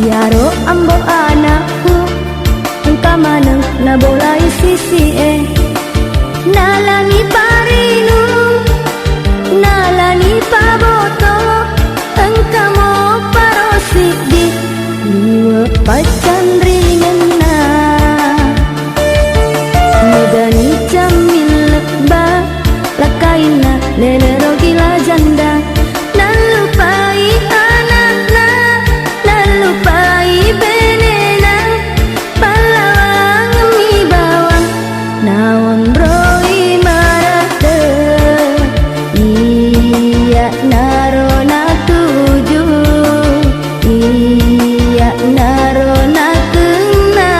Yaro ambo anakku engka maneng na bolai sisi nalani parinu nalani paboto engka mo parosi di liwe pacan ringan na medani jamil ba lakaina lele rogila janda nalupai anakna nalupai benena palawang mi bawang nawang roi marate iya narona tuju iya narona kena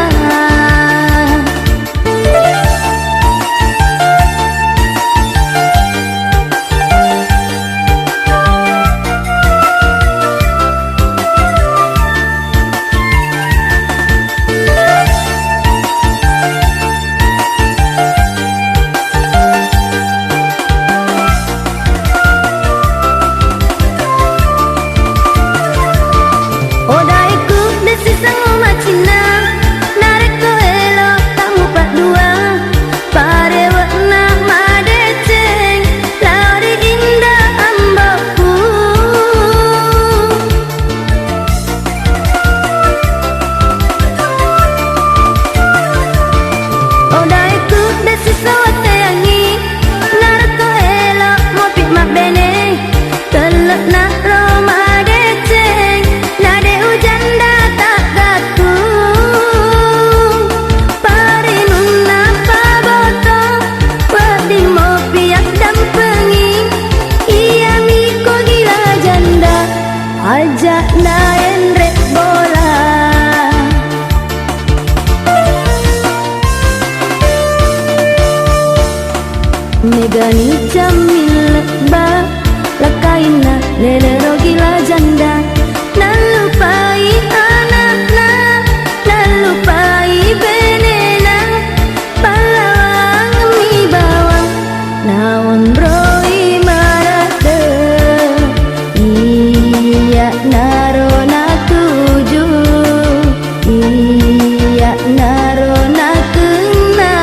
ajak naen rek bola megani jamil ba lakaina lele rogila janda nalupai anakna nalupai benena palawang mi bawang nawang roi marade iya narona tuju iya narona kena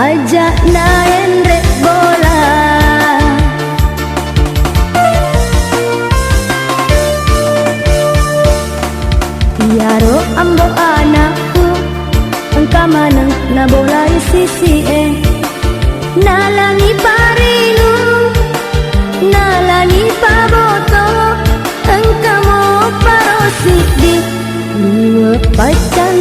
ajak naen rek bola yaro ambo anakku engka maneng na bolai sisi nalani parinu nalani paboto engka mo parosi di liwe pacan